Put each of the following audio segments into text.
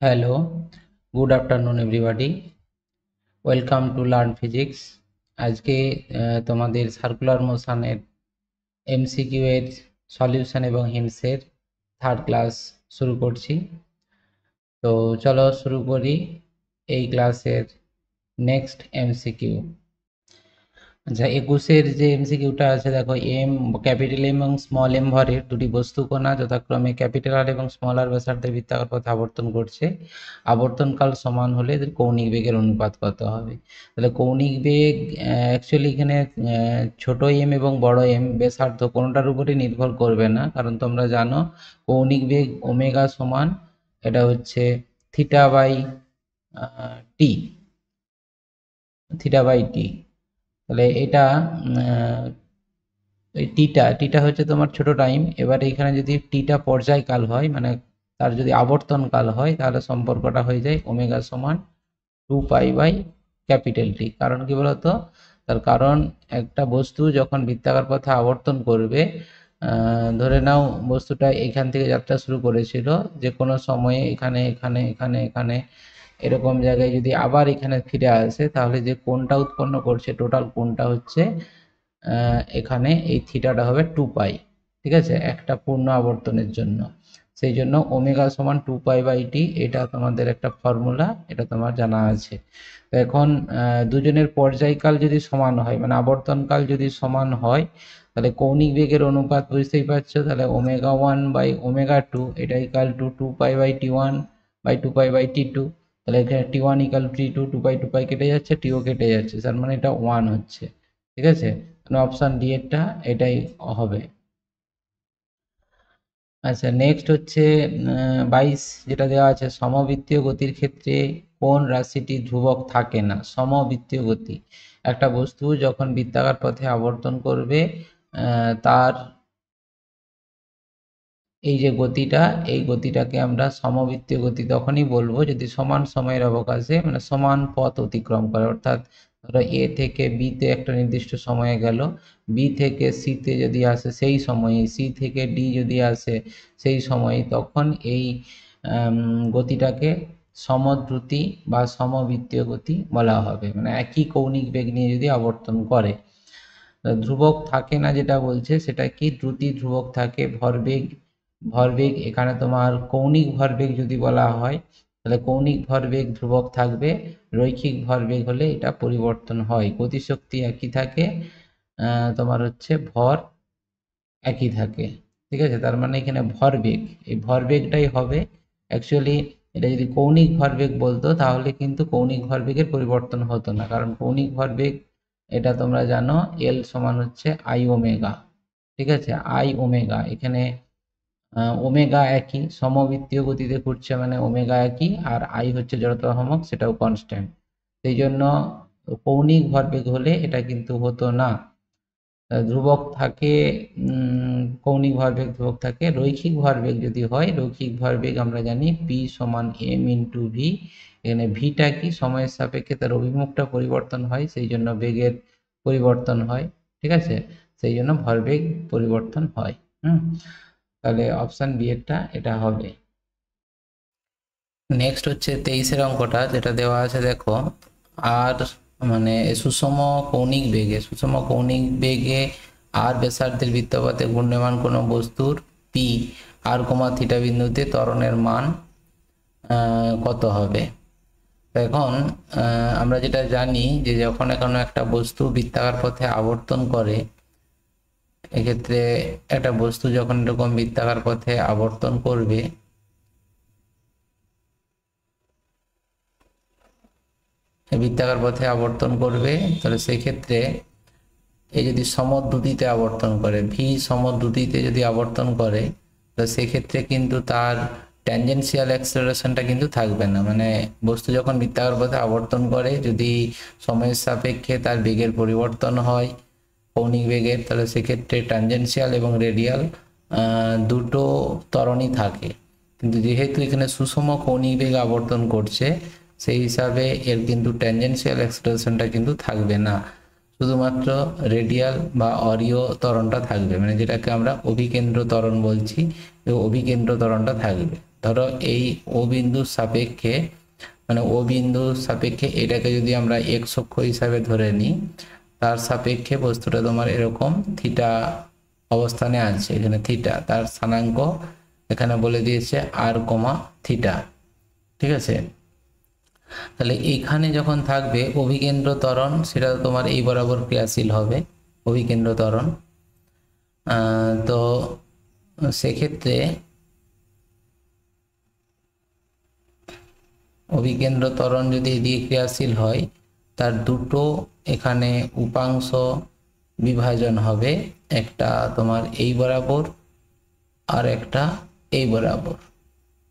Hello, good afternoon everybody. Welcome to Learn Physics. আজকে তোমাদের circular মোশনের MCQ এর solution এবং হিন্টসের থার্ড ক্লাস শুরু করছি। তো চলো শুরু করি এই ক্লাসের নেক্সট এমসিকিউ। আচ্ছা, 21-এর যে এমসিকিউটা আছে দেখো, এম ক্যাপিটাল এম এবং স্মল এম ভরের দুটি বস্তু কণা যথাক্রমে ক্যাপিটাল আর এবং স্মল আর ব্যাসার্ধের বৃত্তাকার পথে আবর্তন করছে। আবর্তনকাল সমান হলে এদের কৌণিক বেগের অনুপাত কত হবে? তাহলে কৌণিক বেগ অ্যাকচুয়ালি এখানে ছোট এম এবং বড় এম ব্যাসার্ধ কোনোটার উপরে নির্ভর করবে না, কারণ তোমরা জানো কৌণিক বেগ ওমেগা সমান এটা হচ্ছে theta by T, theta by T. তাহলে এটা এই টিটা হচ্ছে তোমার ছোট টাইম। এবার এখানে যদি টিটা পর্যায়কাল হয়, মানে তার যদি আবর্তন কাল হয়, তাহলে সম্পর্কটা হয়ে যায় ওমেগা সমান 2 পাই বাই ক্যাপিটাল টি। কারণ কি বলতো? তার কারণ একটা বস্তু যখন বৃত্তাকার পথে আবর্তন করবে, ধরে নাও বস্তুটা এখান থেকে যাত্রা শুরু করেছিল, যে কোনো সময়ে এখানে এখানে এখানে এখানে এরকম জায়গায় যদি আবার এখানে ফিরে আসে, তাহলে যে কোণটা উৎপন্ন করছে টোটাল কোণটা হচ্ছে এখানে এই থিটাটা হবে 2 পাই। ঠিক আছে, একটা পূর্ণ আবর্তনের জন্য। সেই জন্য ওমেগা সমান 2 পাই বাই টি, এটা তোমাদের একটা ফর্মুলা, এটা তোমার জানা আছে। তো এখন দুজনের পর্যায়কাল যদি সমান হয়, মানে আবর্তনকাল যদি সমান হয়, তাহলে কৌণিক বেগের অনুপাত বুঝতেই পারছো। তাহলে ওমেগা 1/ওমেগা 2 এটা equal to 2 pi by T 1 by 2 pi by T 2। তাহলে এখানে টি 1 ইকাল টি 2, 2 পাই কেটে যাচ্ছে, টিও কেটে যাচ্ছে, তার মানে এটা 1 হচ্ছে। ঠিক আছে, মানে অপশন ডি এরটা এটাই হবে। আচ্ছা, নেক্সট হচ্ছে 22 যেটা দেওয়া আছে, সমবৃত্তীয় গতির ক্ষেত্রে কোন রাশিটি ধ্রুবক থাকে না? সমবৃত্তীয় গতি, একটা বস্তু যখন বৃত্তাকার পথে আবর্তন করবে, তার এই যে গতিটা, এই গতিটাকে আমরা সমবৃত্তীয় গতি তখনই বলবো যদি সমান সময়ের অবকাশে, মানে সমান পথ অতিক্রম করে। অর্থাৎ ধরো এ থেকে বিতে একটা নির্দিষ্ট সময়ে গেল, বি থেকে সিতে যদি আসে সেই সময়ে, সি থেকে ডি যদি আসে সেই সময়ে, তখন এই গতিটাকে সমদ্রুতি বা সমবৃত্তীয় গতি বলা হবে, মানে একই কৌণিক বেগ নিয়ে যদি আবর্তন করে। ধ্রুবক থাকে না যেটা বলছে সেটা কি? দ্রুতি ধ্রুবক থাকে, ভরবেগ, ভরবেগ এখানে তোমার কৌণিক ভরবেগ যদি বলা হয়, তাহলে কৌণিক ভরবেগ ধ্রুবক থাকবে। রৈখিক ভরবেগ হলে এটা পরিবর্তন হয়। গতিশক্তি একই থাকে, তোমার হচ্ছে ভর একই থাকে। ঠিক আছে, তার মানে এখানে ভরবেগ, এই ভরবেগটাই হবে অ্যাকচুয়ালি। এটা যদি কৌণিক ভরবেগ বলতো তাহলে কিন্তু কৌণিক ভরবেগের পরিবর্তন হতো না, কারণ কৌণিক ভরবেগ এটা তোমরা জানো এল সমান হচ্ছে আই ওমেগা। ঠিক আছে, আই ওমেগা, এখানে ওমেগা একই, সমবৃত্তীয় গতিতে ঘুরছে মানে ওমেগা একই, আর আই হচ্ছে জড়তা ভ্রামক, সেটাও কনস্ট্যান্ট। সেই জন্য কৌণিক ভরবেগ হলে এটা কিন্তু হতো না। ধ্রুবক থাকে, কৌণিক ভরবেগ ধ্রুবক থাকে। রৈখিক ভরবেগ যদি হয়, রৈখিক ভরবেগ আমরা জানি পি সমান এম ইন্টু ভি। এখানে ভিটা কি? সময়ের সাপেক্ষে তার অভিমুখটা পরিবর্তন হয়, সেই জন্য বেগের পরিবর্তন হয়। ঠিক আছে, সেই জন্য ভরবেগ পরিবর্তন হয়। তাহলে অপশন বি এরটা এটা হবে। নেক্সট হচ্ছে 23-এর অঙ্কটা, যেটা দেওয়া আছে দেখো, আর মানে সুষম কৌণিক বেগে আর ব্যাসার্ধের বৃত্তপথে ঘূর্ণয়মান কোনো বস্তুর পি আর থিটা বিন্দুতে ত্বরণের মান কত হবে? তো এখন আমরা যেটা জানি যে যখন কোনো একটা বস্তু বৃত্তাকার পথে আবর্তন করে, এক্ষেত্রে একটা বস্তু যখন এরকম বৃত্তাকার পথে আবর্তন করবে, বৃত্তাকার পথে আবর্তন করবে, তাহলে সেই ক্ষেত্রে এই যদি সমদ্রুতিতে আবর্তন করে, ভি সমদ্রুতিতে যদি আবর্তন করে, তো সেক্ষেত্রে কিন্তু তার ট্যানজেনশিয়াল অ্যাক্সেলারেশনটা কিন্তু থাকবে না। মানে বস্তু যখন বৃত্তাকার পথে আবর্তন করে, যদি সময়ের সাপেক্ষে তার বেগের পরিবর্তন হয়, কৌণিক বেগের, তাহলে সেক্ষেত্রে ট্যানজেনশিয়াল এবং রেডিয়াল দুটো ত্বরণই থাকে। কিন্তু যেহেতু এখানে সুষম কৌণিক বেগ আবর্তন করছে, সেই হিসাবে এর কিন্তু ট্যানজেনশিয়াল অ্যাক্সেলারেশনটা কিন্তু থাকবে না, শুধুমাত্র রেডিয়াল বা অরীয় ত্বরণটা থাকবে, মানে যেটাকে আমরা অভিকেন্দ্র ত্বরণ বলছি, এই অভিকেন্দ্র ত্বরণটা থাকবে। ধরো এই ও বিন্দুর সাপেক্ষে, মানে ও বিন্দুর সাপেক্ষে এটাকে যদি আমরা এক্স অক্ষ হিসাবে ধরে নিই, তার সাপেক্ষে বস্তুটা তোমার এরকম থিটা অবস্থানে আছে, এখানে থিটা, তার স্থানাঙ্ক এখানে বলে দিয়েছে আর কমা থিটা। ঠিক আছে, তাহলে এইখানে যখন থাকবে অভিকেন্দ্র ত্বরণ, সেটা তোমার এই বরাবর ক্রিয়াশীল হবে অভিকেন্দ্র ত্বরণ। তো সেক্ষেত্রে অভিকেন্দ্র ত্বরণ যদি এদিকে ক্রিয়াশীল হয়, তার দুটো এখানে উপাংশ বিভাজন হবে, একটা তোমার এই বরাবর আর একটা এই বরাবর।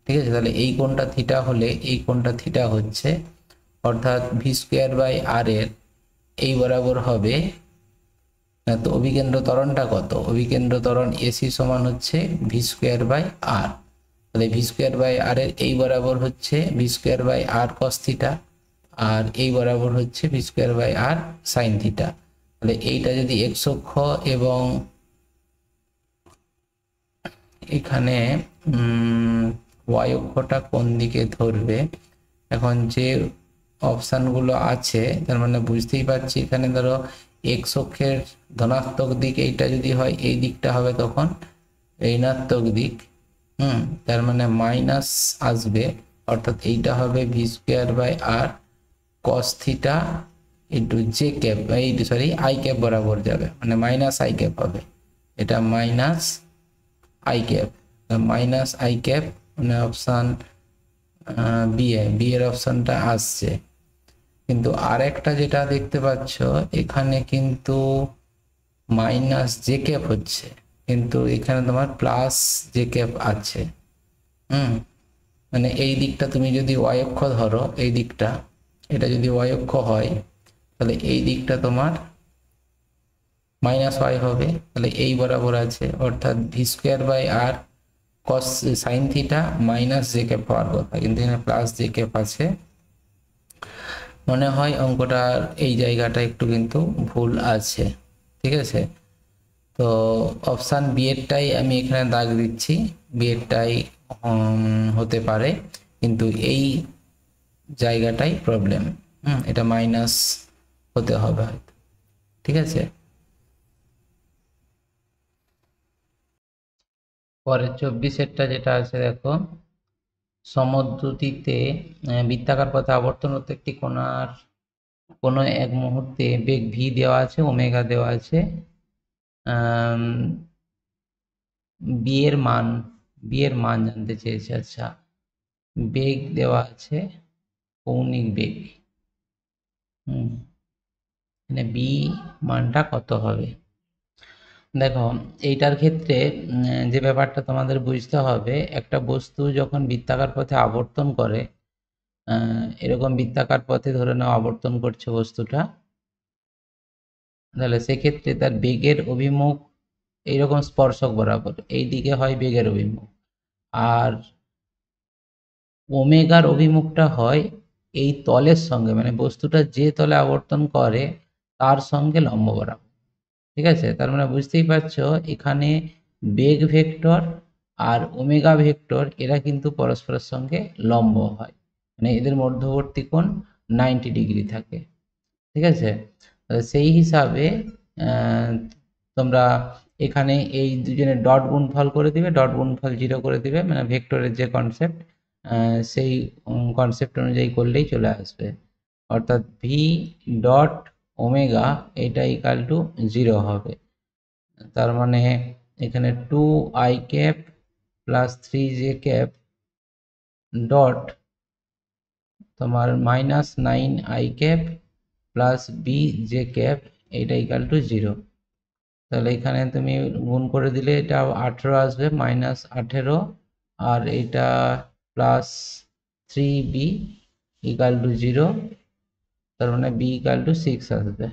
ঠিক আছে, তাহলে এই কোণটা থিটা হলে এই কোণটা থিটা হচ্ছে, অর্থাৎ ভি স্কোয়ার বাই আর এর এই বরাবর হবে। তো অভিকেন্দ্র ত্বরণটা কত? অভিকেন্দ্র ত্বরণ এসি সমান হচ্ছে ভি স্কোয়ার বাই আর। তাহলে ভি স্কোয়ার বাই আর এর এই বরাবর হচ্ছে V square by R cos theta, আর এই বরাবর হচ্ছে V square by R sine theta. তাহলে এইটা যদি এক্স অক্ষ এবং এখানে ওয়াই অক্ষটা কোন দিকে ধরবে, এখন যে অপশানগুলো আছে তার মানে বুঝতেই পারছি, এখানে ধরো এক্স অক্ষের ধনাত্মক দিক এইটা যদি হয়, এই দিকটা হবে তখন ঋণাত্মক দিক। তার মানে মাইনাস আসবে, অর্থাৎ এইটা হবে V square by R cos theta into J cap, এই সরি আই ক্যাপ বরাবর যাবে, মানে মাইনাস আই ক্যাপ হবে, এটা minus I cap, minus I cap, মানে অপশান বি এর অপশানটা আসছে। কিন্তু আরেকটা যেটা দেখতে পাচ্ছ এখানে কিন্তু মাইনাস জে ক্যাপ হচ্ছে, কিন্তু এখানে তোমার প্লাস জে ক্যাপ আছে। মানে এই দিকটা তুমি যদি ওয়াই অক্ষ ধরো, এই দিকটা, এটা যদি ওয়াই অক্ষ হয় তাহলে এই দিকটা তোমার মাইনাস ওয়াই হবে, তাহলে এই বরাবর আছে, অর্থাৎ V square by R cos sine theta minus J cap হওয়ার কথা, কিন্তু এখানে প্লাস জে ক্যাপ আছে। মনে হয় অঙ্কটার এই জায়গাটা একটু কিন্তু ভুল আছে। ঠিক আছে, তো অপশান বি এরটাই আমি এখানে দাগ দিচ্ছি, বি এরটাই হতে পারে, কিন্তু এই জায়গাটাই প্রবলেম। এটা মাইনাস হতে হবে হয়তো। ঠিক আছে, পরের 24-এরটা যেটা আছে দেখো, সমদ্রুতিতে বৃত্তাকার পথে আবর্তন হতে একটি কোণার কোনো এক মুহূর্তে বেগ ভি দেওয়া আছে, ওমেগা দেওয়া আছে, বি এর মান জানতে চেয়েছে। আচ্ছা, বেগ দেওয়া আছে কৌণিক বেগ, মানে বি মানটা কত হবে? দেখো এইটার ক্ষেত্রে যে ব্যাপারটা তোমাদের বুঝতে হবে, একটা বস্তু যখন বৃত্তাকার পথে আবর্তন করে, এরকম বৃত্তাকার পথে ধরে নাও আবর্তন করছে বস্তুটা, তাহলে সেক্ষেত্রে তার বেগের অভিমুখ এইরকম স্পর্শক বরাবর এই দিকে হয় বেগের অভিমুখ, আর ওমেগার অভিমুখটা হয় এই তলের সঙ্গে, মানে বস্তুটা যে তলে আবর্তন করে তার সঙ্গে লম্ব বরাবর। ঠিক আছে, তার মানে বুঝতেই পারছো এখানে বেগ ভেক্টর আর ওমেগা ভেক্টর এরা কিন্তু পরস্পরের সঙ্গে লম্ব হয়, মানে এদের মধ্যবর্তী কোণ 90 ডিগ্রি থাকে। ঠিক আছে, সেই হিসাবে তোমরা এখানে এই দুজনের ডট গুণফল করে দিবে, ডট গুণফল 0 করে দিবে, মানে ভেক্টরের যে কনসেপ্ট সেই কনসেপ্ট অনুযায়ী করলেই চলে আসবে, অর্থাৎ ভি ডট ওমেগা এটা ইকাল টু 0 হবে। তার মানে এখানে 2i cap plus 3j cap dot তোমার minus 9i cap plus B J cap এটা ইকাল টু 0। তাহলে এখানে তুমি গুণ করে দিলে এটা 18 আসবে, মাইনাস 18, আর এটা প্লাস 3b ইকাল টু 0, তার মানে বি ইকাল টু 6 আসবে,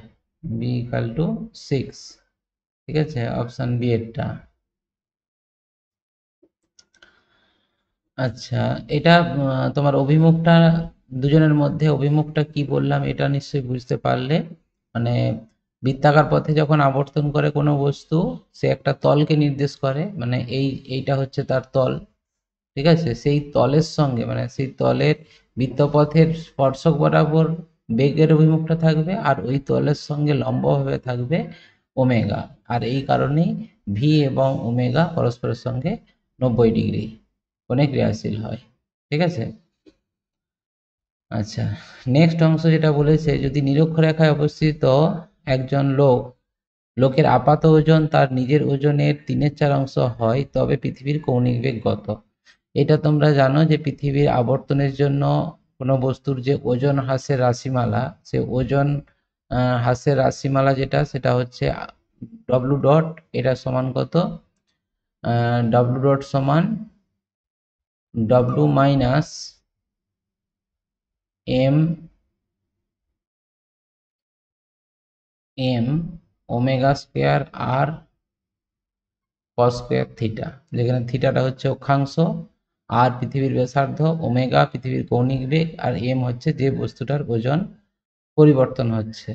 বি ইকাল টু 6। ঠিক আছে, অপশান বি এরটা। আচ্ছা, এটা তোমার অভিমুখটা দুজনের মধ্যে অভিমুখটা কি বললাম এটা নিশ্চয়ই বুঝতে পারলে। মানে বৃত্তাকার পথে যখন আবর্তন করে কোনো বস্তু, সে একটা তলকে নির্দেশ করে, মানে এইটা হচ্ছে তার তল, ঠিক আছে, সেই তলের সঙ্গে মানে সেই তলের বৃত্তপথের স্পর্শক বরাবর বেগের অভিমুখটা থাকবে, আর ওই তলের সঙ্গে লম্বভাবে থাকবে ওমেগা। আর এই কারণেই ভি এবং ওমেগা পরস্পরের সঙ্গে 90 ডিগ্রি কোণে ক্রিয়াশীল হয়। ঠিক আছে। আচ্ছা, নেক্সট অংশ যেটা বলেছে, যদি নিরক্ষরেখায় অবস্থিত একজন লোকের আপাত ওজন তার নিজের ওজনের 3/4 অংশ হয়, তবে পৃথিবীর কৌণিক বেগ কত? এটা তোমরা জানো যে পৃথিবীর আবর্তনের জন্য কোনো বস্তুর যে ওজন হ্রাসের রাশিমালা, সে ওজন হ্রাসের রাশিমালা যেটা, সেটা হচ্ছে ডব্লু ডট। এটা সমান কত? ডব্লু ডট সমান W minus M omega square R cos square theta, যেখানে থিটাটা হচ্ছে অক্ষাংশ, আর পৃথিবীর ব্যাসার্ধ, ওমেগা পৃথিবীর কৌণিক বেগ, আর এম হচ্ছে যে বস্তুটার ওজন পরিবর্তন হচ্ছে।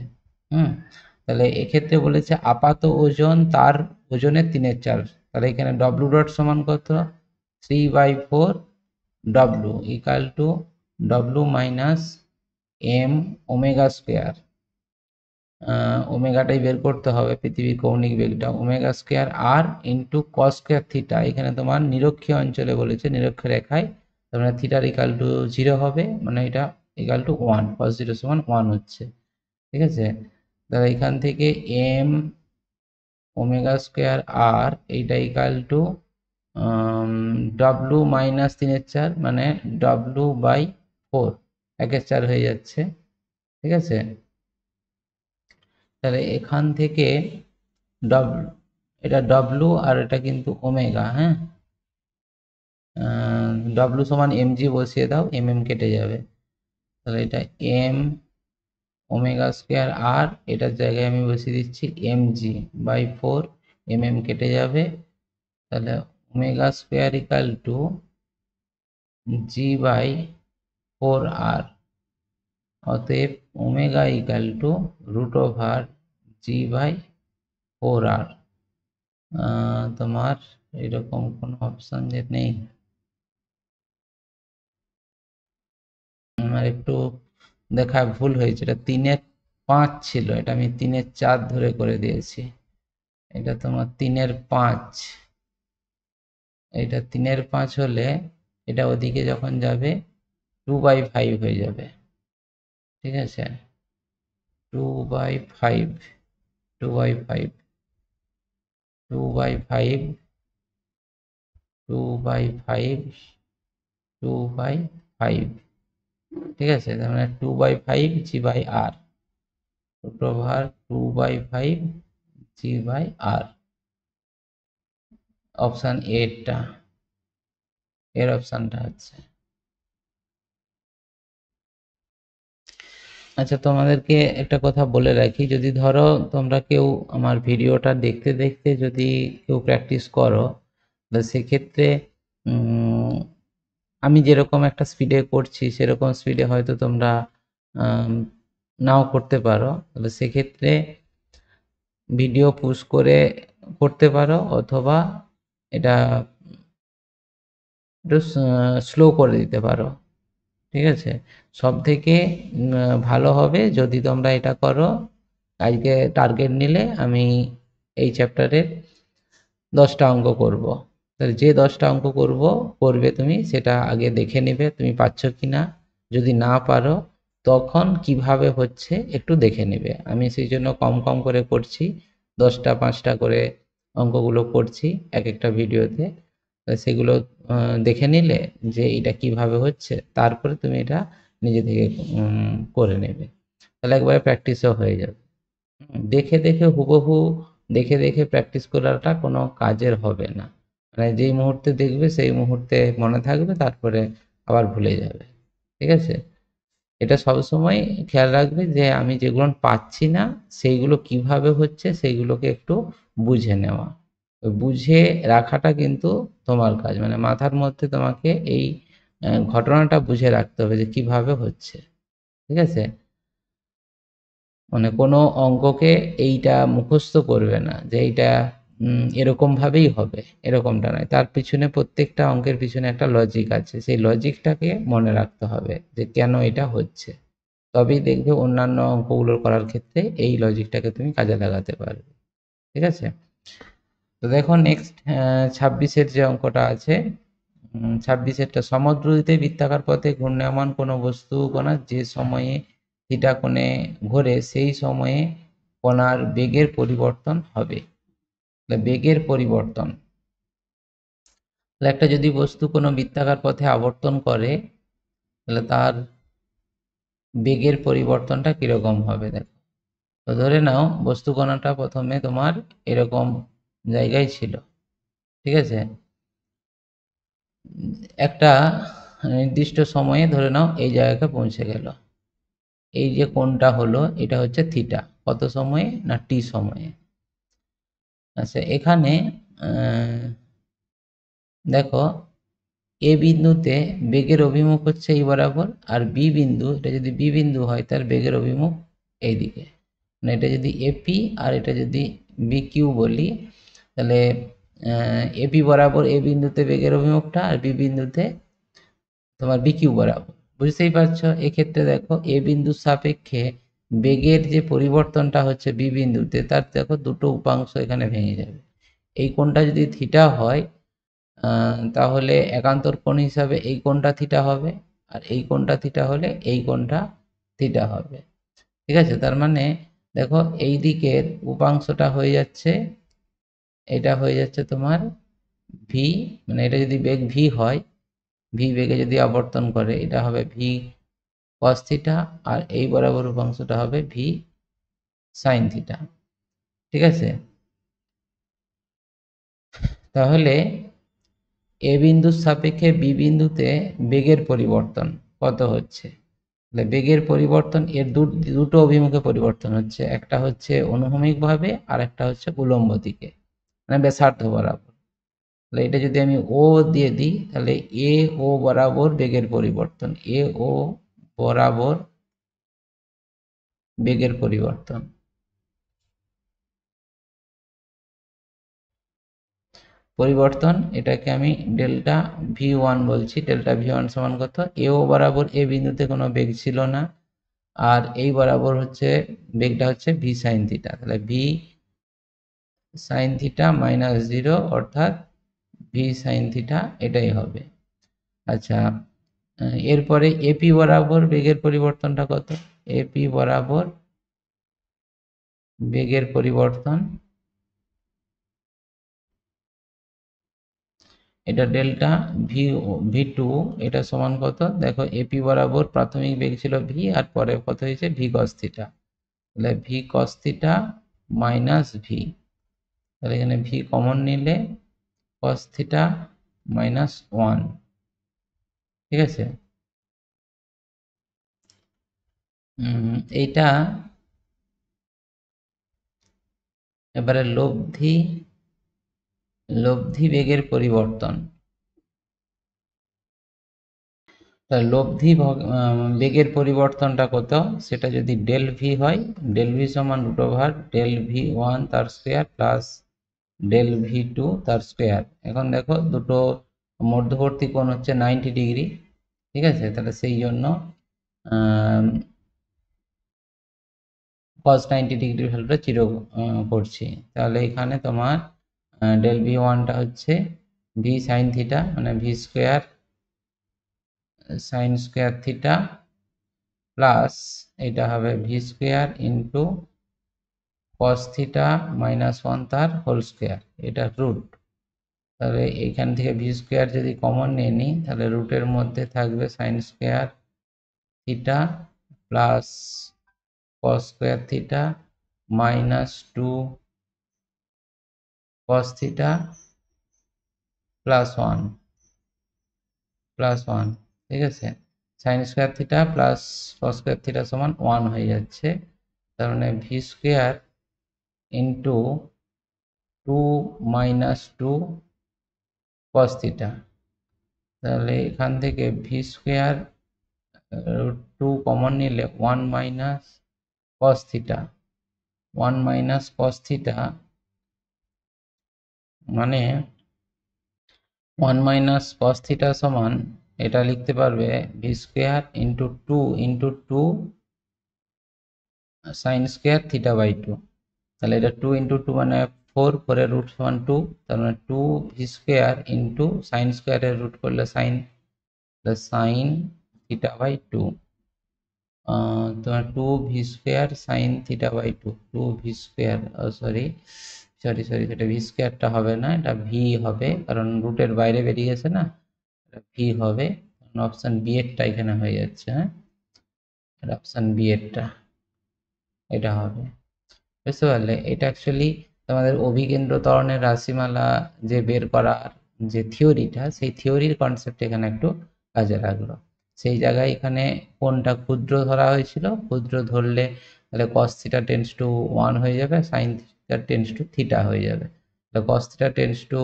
তাহলে এক্ষেত্রে বলেছে আপাত ওজন তার ওজনের 3/4। তাহলে এখানে ডব্লু ডট সমান কত? 3/4 W equal to W minus M omega square. ওমেগাটাই বের করতে হবে, পৃথিবীর কৌণিক বেগটা, omega square R into cos square theta. এখানে তোমার নিরক্ষীয় অঞ্চলে বলেছে, নিরক্ষ রেখায়, তার মানে থিটার ইকাল টু 0 হবে, মানে এটা ইকাল টু 1, cos 0 সমান 1 হচ্ছে। ঠিক আছে। তাহলে এখান থেকে এম ওমেগা স্কোয়ার আর এইটা ইকাল টু ডব্লু মাইনাস 3/4, মানে W/4, 1/4 হয়ে যাচ্ছে। ঠিক আছে। তাহলে এখান থেকে ডব্লু, এটা ডব্লু আর এটা কিন্তু ওমেগা। হ্যাঁ, ডব্লু সমান mg বসিয়ে দাও, কেটে যাবে। তাহলে এটা এম ওমেগা স্কোয়ার আর এটার জায়গায় আমি বসিয়ে দিচ্ছি mg/4, কেটে যাবে। তাহলে omega square equal to g/4r, অতএব ওমেগা ইকাল টু √g/4r। তোমার এরকম কোনো অপশন যে নেই, আমার একটু দেখা ভুল হয়েছে, এটা 3/5 ছিল, এটা আমি 3/4 ধরে করে দিয়েছি। এটা তোমার 3/5, এটা 3/5 হলে এটা ওদিকে যখন যাবে 2/5 হয়ে যাবে। ঠিক আছে, 2/5, 2/5, 2/5, 2/5, 2/5। ঠিক আছে, তার মানে 2/5 g/r, √r 2/5 g/r। অপশন এটা, এর অপশনটা হচ্ছে। আচ্ছা, তোমাদেরকে একটা কথা বলে রাখি, যদি ধরো তোমরা কেউ আমার ভিডিওটা দেখতে দেখতে যদি কেউ প্র্যাকটিস করো, তাহলে সেক্ষেত্রে আমি যেরকম একটা স্পিডে করছি সেরকম স্পিডে হয়তো তোমরা নাও করতে পারো। তাহলে সেক্ষেত্রে ভিডিও পুশ করে করতে পারো, অথবা এটা একটু স্লো করে দিতে পারো। ঠিক আছে, সব থেকে ভালো হবে যদি তোমরা এটা করো। আজকে টার্গেট নিলে আমি এই চ্যাপ্টারের 10টা অঙ্ক করব। তাহলে যে 10টা অঙ্ক করবে তুমি সেটা আগে দেখে নেবে তুমি পারছো কি না। যদি না পারো তখন কিভাবে হচ্ছে একটু দেখে নেবে। আমি সেই জন্য কম কম করে করছি, 10টা 5টা করে অঙ্কগুলো করছি এক একটা ভিডিওতে। সেগুলো দেখে নিলে যে এটা কিভাবে হচ্ছে, তারপরে তুমি এটা নিজে থেকে করে নেবে, তাহলে একবারে প্র্যাকটিসও হয়ে যাবে। দেখে দেখে হুবহু দেখে দেখে প্র্যাকটিস করাটা কোনো কাজের হবে না, মানে যেই মুহূর্তে দেখবে সেই মুহূর্তে মনে থাকবে, তারপরে আবার ভুলে যাবে। ঠিক আছে, এটা সবসময় খেয়াল রাখবে যে আমি যেগুলো পাচ্ছি না সেইগুলো কিভাবে হচ্ছে সেইগুলোকে একটু বুঝে নেওয়া। বুঝে রাখাটা কিন্তু তোমার কাজ, মানে মাথার মধ্যে তোমাকে এই ঘটনাটা বুঝে রাখতে হবে যে কিভাবে হচ্ছে। ঠিক আছে, মানে কোনো অঙ্ককে এইটা মুখস্থ করবে না যে এইটা এরকম ভাবেই হবে, এরকমটা নয়। তার পিছনে প্রত্যেকটা অঙ্কের পিছনে একটা লজিক আছে, সেই লজিকটাকে মনে রাখতে হবে যে কেন এটা হচ্ছে। তবেই দেখবে অন্যান্য অঙ্কগুলো করার ক্ষেত্রে এই লজিকটাকে তুমি কাজে লাগাতে পারবে। ঠিক আছে? তো দেখো নেক্সট 26-এর যে অঙ্কটা আছে, 26-এরটা, সমদ্রুতিতে বৃত্তাকার পথে ঘূর্ণায়মান কোনো বস্তু কণা যে সময়ে থিটা কোণে ঘোরে সেই সময়ে কণার বেগের পরিবর্তন হবে। বেগের পরিবর্তন, তাহলে একটা যদি বস্তু কোনো বৃত্তাকার পথে আবর্তন করে তাহলে তার বেগের পরিবর্তনটা কিরকম হবে দেখো। তো ধরে নাও বস্তু কণাটা প্রথমে তোমার এরকম জায়গায় ছিল, ঠিক আছে, একটা নির্দিষ্ট সময়ে ধরে নাও এই জায়গায় পৌঁছে গেল। এই যে কোণটা হলো এটা হচ্ছে থিটা, কত সময়ে না টি সময়ে। আচ্ছা এখানে দেখো এ বিন্দুতে বেগের অভিমুখ হচ্ছে এই বরাবর, আর বি বিন্দু, এটা যদি বি বিন্দু হয় তার বেগের অভিমুখ এইদিকে, মানে এটা যদি এপি আর এটা যদি বি কিউ বলি, তাহলে এপি বরাবর এ বিন্দুতে বেগের অভিমুখটা, আর বি বিন্দুতে তোমার বি কিউ বরাবর। বুঝতেই পারছো, এক্ষেত্রে দেখো এ বিন্দুর সাপেক্ষে বেগের যে পরিবর্তনটা হচ্ছে বি বিন্দুতে, তার দেখো দুটো উপাংশ এখানে ভেঙে যাবে। এই কোণটা যদি থিটা হয় তাহলে একান্তর কোণ হিসাবে এই কোণটা থিটা হবে, আর এই কোণটা থিটা হলে এই কোণটা থিটা হবে। ঠিক আছে, তার মানে দেখো এই দিকের উপাংশটা হয়ে যাচ্ছে, এটা হয়ে যাচ্ছে তোমার ভি, মানে এটা যদি বেগ ভি হয়, ভি বেগে যদি আবর্তন করে এটা হবে ভি কস থিটা, আর এই বরাবর উপাংশটা হবে ভি সাইন থিটা। ঠিক আছে, তাহলে এ বিন্দুর সাপেক্ষে বি বিন্দুতে বেগের পরিবর্তন কত হচ্ছে, বেগের পরিবর্তন এর দুটো অভিমুখে পরিবর্তন হচ্ছে, একটা হচ্ছে অনুভূমিক ভাবে আর একটা হচ্ছে উলম্ব দিকে, মানে ব্যাসার্ধ বরাবর। তাহলে এটা যদি আমি ও দিয়ে দিই তাহলে এ ও বরাবর বেগের পরিবর্তন, এ ও বরাবর বেগের পরিবর্তন। এটাকে আমি ডেল্টা ভি ওয়ান বলছি। ডেল্টা ভি ওয়ান সমান কত, এ ও বরাবর এ বিন্দুতে কোনো বেগ ছিল না, আর এই বরাবর হচ্ছে বেগটা হচ্ছে ভি সাইন থিটা, তাহলে V sign theta minus zero, অর্থাৎ ভি সাইন থিটা এটাই হবে। আচ্ছা এরপরে এপি বরাবর বেগের পরিবর্তনটা কত, এপি বরাবর বেগের পরিবর্তন, এটা ডেল্টা ভি ভি টু, এটা সমান কত দেখো, এপি বরাবর প্রাথমিক বেগ ছিল ভি আর পরে কত হয়েছে ভি কস থিটা, তাহলে V cos theta minus V, তাহলে এখানে ভি কমন নিলে কস থিটা মাইনাস ওয়ান। ঠিক আছে, এইটা এবারে লব্ধি বেগের পরিবর্তন, বেগের পরিবর্তনটা কত, সেটা যদি ডেল ভি হয়, ডেল ভি সমান root over del V one তার square plus del V two তার স্কোয়ার। এখন দেখো দুটো মধ্যবর্তী কোণ হচ্ছে 90 ডিগ্রি, ঠিক আছে, তাহলে সেই জন্য cos 90 ডিগ্রি ভ্যালুটা চিরো করছি। তাহলে এখানে তোমার ডেল ভি ওয়ানটা হচ্ছে ভি সাইন থিটা, মানে V square sign square theta plus এটা হবে V square into cos theta minus one তার হোল স্কোয়ার, এটা রুট। তাহলে এইখান থেকে ভি স্কোয়ার যদি কমন নিয়ে নিই তাহলে রুটের মধ্যে থাকবে sine square theta plus cos square theta minus two cos theta plus one. ঠিক আছে, sine square theta plus cos square theta সমান ওয়ান হয়ে যাচ্ছে, তার মানে V square into two minus two cos theta, তাহলে এখান থেকে ভি স্কোয়ার টু কমন নিলে ওয়ান মাইনাস কস থিটা, মানে 1 মাইনাস কস থিটা সমান এটা লিখতে পারবে V square into 2 sine square theta by 2। তাহলে এটা 2 × 2 মানে 4, 4 এর রুট সমান 2, তার মানে 2 ভি স্কোয়ার ইন্টু সাইন স্কোয়ারের রুট করলে সাইন থিটা বাই 2। তোমার 2 V square sine theta by 2, 2 V square, sorry sorry sorry সেটা ভি স্কোয়ারটা হবে না, এটা ভি হবে, কারণ রুটের বাইরে বেরিয়ে গেছে না, এটা ভি হবে। অপশান বি এরটা এখানে হয়ে যাচ্ছে, হ্যাঁ, এটা অপশান বি এরটা এটা হবে। বুঝতে পারলে? এটা অ্যাকচুয়ালি তোমাদের অভিকেন্দ্র ত্বরণের রাশিমালা যে বের করার যে থিওরিটা, সেই থিওরির কনসেপ্ট এখানে একটু কাজে লাগলো। সেই জায়গায় এখানে কোনটা ক্ষুদ্র ধরা হয়েছিল, ক্ষুদ্র ধরলে তাহলে cos থিটা টেন্স টু 1 হয়ে যাবে, sine theta tends to theta হয়ে যাবে। তাহলে cos থিটা টেন্স টু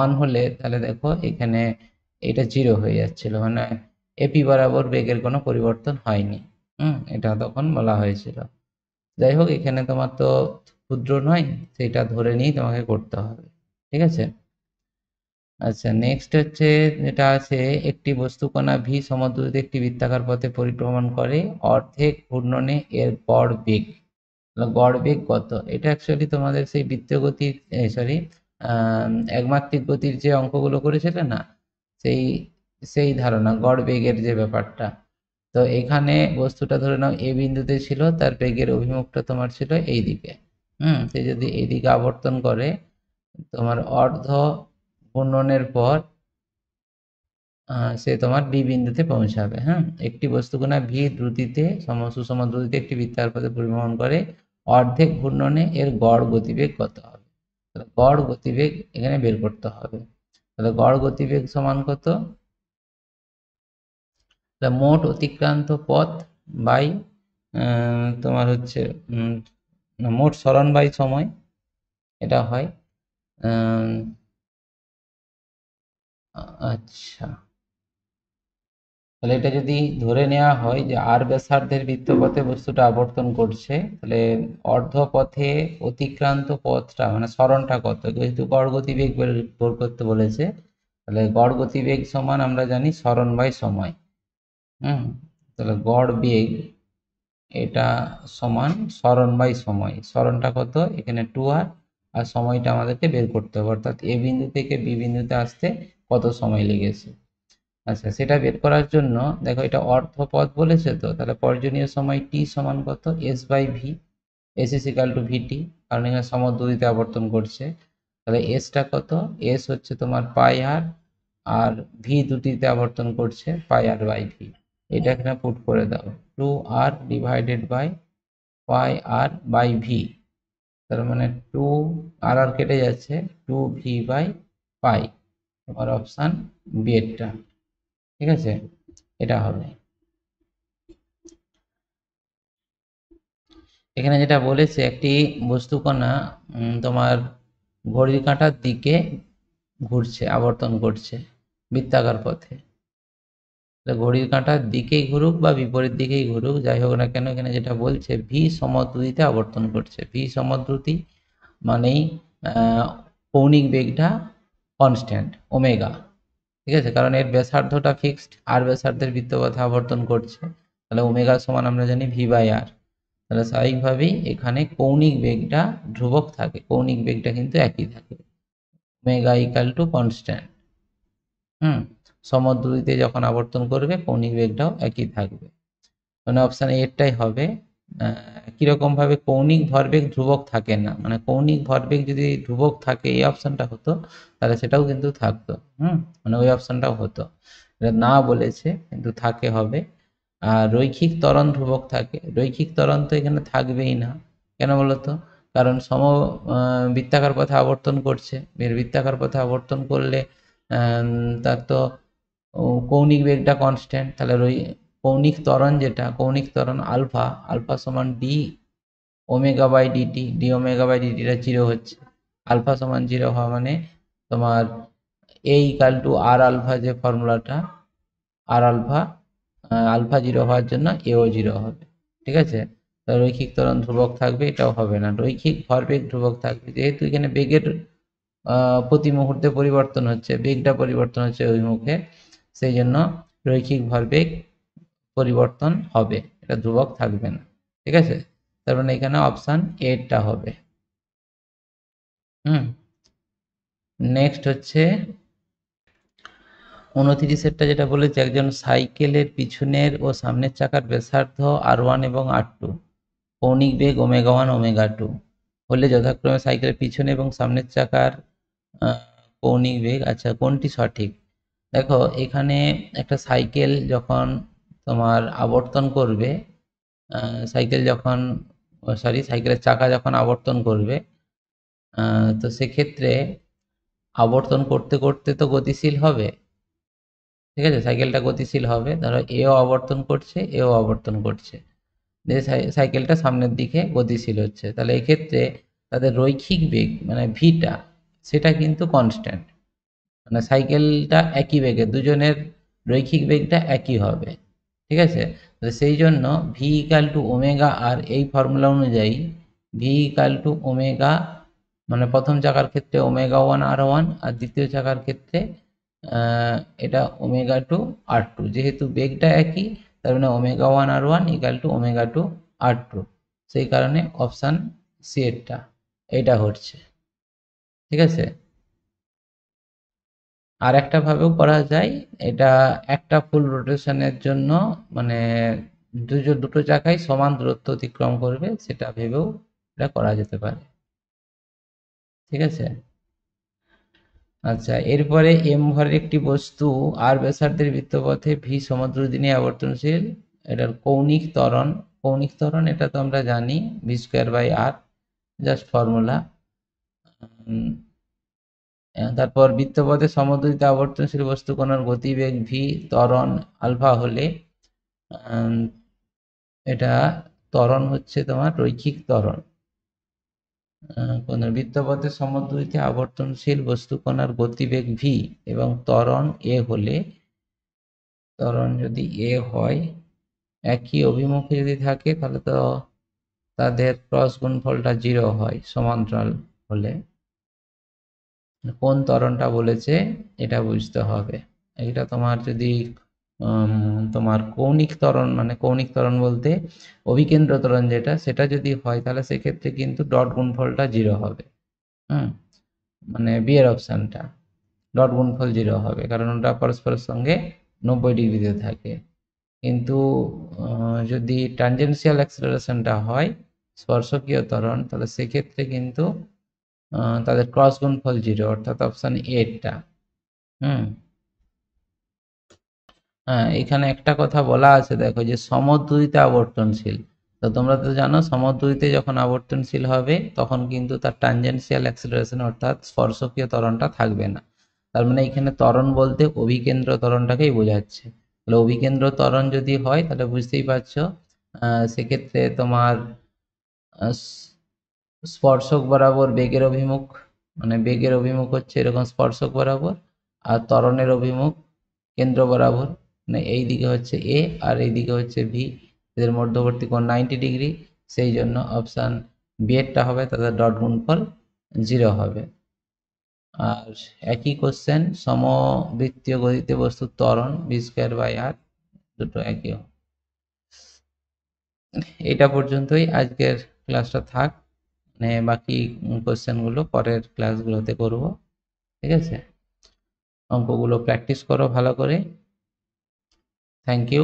1 হলে তাহলে দেখো এখানে এটা 0 হয়ে যাচ্ছিল, মানে এপি বরাবর বেগের কোনো পরিবর্তন হয়নি। এটা তখন বলা হয়েছিল। যাই হোক, এখানে তোমার তো ক্ষুদ্র নয়, সেটা ধরে নিয়েই তোমাকে করতে হবে। ঠিক আছে? আচ্ছা, নেক্সট হচ্ছে যেটা আছে, একটি বস্তুকণা ভি সমদ্রুতিতে একটি বৃত্তাকার পথে পরিভ্রমণ করে, অর্ধেক ঘূর্ণনে এর গড় বেগ। গড় বেগ কত? এটা অ্যাকচুয়ালি তোমাদের সেই বৃত্তীয় গতির, সরি, একমাত্রিক গতির যে অঙ্কগুলো করেছিলে না, সেই সেই ধারণা গড় বেগের যে ব্যাপারটা। তো এখানে বস্তুটা ধরে নাও এ বিন্দুতে ছিল, তার বেগের অভিমুখটা তোমার ছিল এই দিকে। সে যদি এইদিকে আবর্তন করে, তোমার অর্ধ ঘূর্ণনের পর সে তোমার বি বিন্দুতে পৌঁছাবে। হ্যাঁ, একটি বস্তুকণা ভি দ্রুতিতে সুষম দ্রুতিতে একটি বৃত্তাকার পথে পরিভ্রমণ করে, অর্ধেক ঘূর্ণনে এর গড় গতিবেগ কত হবে? তাহলে গড় গতিবেগ এখানে বের করতে হবে। তাহলে গড় গতিবেগ সমান কত? মোট অতিক্রান্ত পথ বাই তোমার হচ্ছে মোট সরণ বাই সময়, এটা হয়। আচ্ছা, তাহলে এটা যদি ধরে নেওয়া হয় যে আর ব্যাসার্ধের বৃত্তপথে বস্তুটা আবর্তন করছে, তাহলে অর্ধ পথে অতিক্রান্ত পথটা মানে সরণটা কত, যেহেতু গড় গতিবেগ বের করতে বলেছে, তাহলে গড় গতিবেগ সমান আমরা জানি সরণ বাই সময়। তাহলে গড় বেগ এটা সমান সরণ বাই সময়। সরণটা কত? এখানে 2r, আর সময়টা আমাদেরকে বের করতে হবে, অর্থাৎ এ বিন্দু থেকে বি বিন্দুতে আসতে কত সময় লেগেছে। আচ্ছা, সেটা বের করার জন্য দেখো এটা অর্ধপথ বলেছে, তো তাহলে প্রয়োজনীয় সময় টি সমান কত? S by V, S is equal to VT, কারণ এখানে সমদ্রুতিতে আবর্তন করছে। তাহলে এসটা কত? এস হচ্ছে তোমার পাই আর, আর ভি দুটিতে আবর্তন করছে পাই আর বাই ভি। এটা এখানে পুট করে দাও, 2r divided by pi r by V, তার মানে 2r কেটে যাচ্ছে, 2v বাই পাই, তোমার অপশান বি এরটা। ঠিক আছে, এটা হবে। এখানে যেটা বলেছে, একটি বস্তুকণা তোমার ঘড়ির কাঁটার দিকে ঘুরছে, আবর্তন করছে বৃত্তাকার পথে। ঘড়ির কাঁটার দিকেই ঘুরুক বা বিপরীত দিকেই ঘুরুক, যাই হোক না কেন, এখানে যেটা বলছে ভি সমদ্রুতিতে আবর্তন করছে। ভি সমদ্রুতি মানেই কৌণিক বেগটা কনস্ট্যান্ট ওমেগা। ঠিক আছে, কারণ এর ব্যাসার্ধটা ফিক্সড, আর ব্যাসার্ধের বৃত্তপথে আবর্তন করছে, তাহলে ওমেগা সমান আমরা জানি ভি বাই আর। তাহলে স্বাভাবিকভাবেই এখানে কৌণিক বেগটা ধ্রুবক থাকে, কৌণিক বেগটা কিন্তু একই থাকে, ওমেগা ইকাল টু কনস্ট্যান্ট। সমদ্রুতিতে যখন আবর্তন করবে কৌণিক বেগটাও একই থাকবে, মানে অপশান এরটাই হবে। কিরকম ভাবে কৌণিক ভরবেগ ধ্রুবক থাকে না, মানে কৌণিক ভরবেগ যদি ধ্রুবক থাকে এই অপশানটা হতো, তাহলে সেটাও কিন্তু থাকতো। মানে ওই অপশানটাও হতো, এটা না বলেছে কিন্তু থাকে হবে। আর রৈখিক ত্বরণ ধ্রুবক থাকে, রৈখিক ত্বরণ তো এখানে থাকবেই না। কেন বলতো? কারণ বৃত্তাকার পথে আবর্তন করছে, বৃত্তাকার পথে আবর্তন করলে তার তো কৌণিক বেগটা কনস্ট্যান্ট, তাহলে কৌণিক ত্বরণ যেটা, কৌণিক ত্বরণ আলফা, আলফা সমান D omega by DT, D omega by ডিটিটা 0 হচ্ছে, আলফা সমান 0 হওয়া মানে তোমার A equal to R alpha, যে ফর্মুলাটা আর আলফা, আলফা 0 হওয়ার জন্য এও 0 হবে। ঠিক আছে, রৈখিক ত্বরণ ধ্রুবক থাকবে, এটাও হবে না। রৈখিক ভরবেগ ধ্রুবক থাকবে, যেহেতু এখানে বেগের প্রতি মুহূর্তে পরিবর্তন হচ্ছে, বেগটা পরিবর্তন হচ্ছে ওই মুখে, সেই জন্য রৈখিক ভরবেগ পরিবর্তন হবে, এটা ধ্রুবক থাকবে না। ঠিক আছে, তার মানে এখানে অপশান এটা হবে। নেক্সট হচ্ছে 29-এরটা, যেটা বলেছে একজন সাইকেলের পিছনের ও সামনের চাকার ব্যাসার্ধ R1 এবং R2, কৌণিক বেগ ω1 ω2 হলে যথাক্রমে সাইকেলের পিছনে এবং সামনের চাকার কৌণিক বেগ, আচ্ছা কোনটি সঠিক? দেখো এখানে একটা সাইকেল যখন তোমার আবর্তন করবে, সাইকেলের চাকা যখন আবর্তন করবে, তো সেক্ষেত্রে আবর্তন করতে করতে তো গতিশীল হবে। ঠিক আছে, সাইকেলটা গতিশীল হবে, ধরো এও আবর্তন করছে এও আবর্তন করছে, যে সাইকেলটা সামনের দিকে গতিশীল হচ্ছে, তাহলে এক্ষেত্রে তাদের রৈখিক বেগ মানে ভিটা, সেটা কিন্তু কনস্ট্যান্ট, মানে সাইকেলটা একই বেগে, দুজনের রৈখিক বেগটা একই হবে। ঠিক আছে, তো সেই জন্য ভি ইকাল টু ওমেগা আর, এই ফর্মুলা অনুযায়ী ভি ইকাল টু ওমেগা, মানে প্রথম চাকার ক্ষেত্রে ω1 R1 আর দ্বিতীয় চাকার ক্ষেত্রে এটা ω2 R2, যেহেতু বেগটা একই তার মানে ω1 R1 ইকাল টু ω2 R2, সেই কারণে অপশান সি এরটা এটা হচ্ছে। ঠিক আছে, আর একটা ভাবেও করা যায়, এটা একটা ফুল রোটেশনের জন্য মানে দুটো চাকাই সমান দূরত্ব অতিক্রম করবে, সেটা ভেবেও এটা করা যেতে পারে। ঠিক আছে, আচ্ছা এরপরে এম ভরের একটি বস্তু আর ব্যাসার্ধের বৃত্তপথে ভি সমদ্রুতি নিয়ে আবর্তনশীল, এটার কৌণিক ত্বরণ এটা তো আমরা জানি, v²/r, জাস্ট ফর্মুলা। তারপর বৃত্তপথে সমদ্রুতিতে আবর্তনশীল বস্তু কণার গতিবেগ ভি, ত্বরণ আলফা হলে এটা ত্বরণ হচ্ছে তোমার রৈখিক ত্বরণ। বৃত্তপথে সমদ্রুতিতে আবর্তনশীল বস্তু কণার গতিবেগ ভি এবং ত্বরণ এ হলে, ত্বরণ যদি এ হয়, একই অভিমুখে যদি থাকে তাহলে তো তাদের ক্রস গুণফলটা 0 হয় সমান্তরাল হলে। কোন ত্বরণটা বলেছে এটা বুঝতে হবে। এটা তোমার যদি তোমার কৌণিক ত্বরণ, মানে কৌণিক ত্বরণ বলতে অভিকেন্দ্র ত্বরণ যেটা, সেটা যদি হয় তাহলে সেক্ষেত্রে কিন্তু ডট গুণফলটা 0 হবে। মানে বি এর অপশানটা, ডট গুণফল 0 হবে, কারণ ওটা পরস্পরের সঙ্গে 90 ডিগ্রিতে থাকে। কিন্তু যদি ট্যানজেনশিয়াল অ্যাক্সেলারেশনটা হয়, স্পর্শকীয় ত্বরণ, তাহলে সেক্ষেত্রে কিন্তু তাদের ক্রস গুণফল 0, অর্থাৎ অপশান এটা। হ্যাঁ, এখানে একটা কথা বলা আছে, দেখো যে সমদ্রুতিতে আবর্তনশীল, তো তোমরা তো জানো সমদ্রুতিতে যখন আবর্তনশীল হবে তখন কিন্তু তার ট্যানজেনশিয়াল অ্যাক্সেলারেশন অর্থাৎ স্পর্শকীয় ত্বরণটা থাকবে না। তার মানে এখানে ত্বরণ বলতে অভিকেন্দ্র ত্বরণটাকেই বোঝাচ্ছে। তাহলে অভিকেন্দ্র ত্বরণ যদি হয় তাহলে বুঝতেই পারছো, সেক্ষেত্রে তোমার স্পর্শক বরাবর বেগের অভিমুখ, মানে বেগের অভিমুখ হচ্ছে এরকম স্পর্শক বরাবর, আর ত্বরণের অভিমুখ কেন্দ্র বরাবর, মানে এই দিকে হচ্ছে এ আর এই দিকে হচ্ছে ভি, এদের মধ্যবর্তী কোণ 90 ডিগ্রি, সেই জন্য অপশান বি এরটা হবে, তাদের ডট গুণফল 0 হবে। আর একই কোশ্চেন, সমবৃত্তীয় গতিতে বস্তুর ত্বরণ v²/r, দুটো একই। এটা পর্যন্তই আজকের ক্লাসটা থাক, মানে বাকি কোশ্চেনগুলো পরের ক্লাসগুলোতে করব। ঠিক আছে, অঙ্কগুলো প্র্যাকটিস করো ভালো করে। Thank you.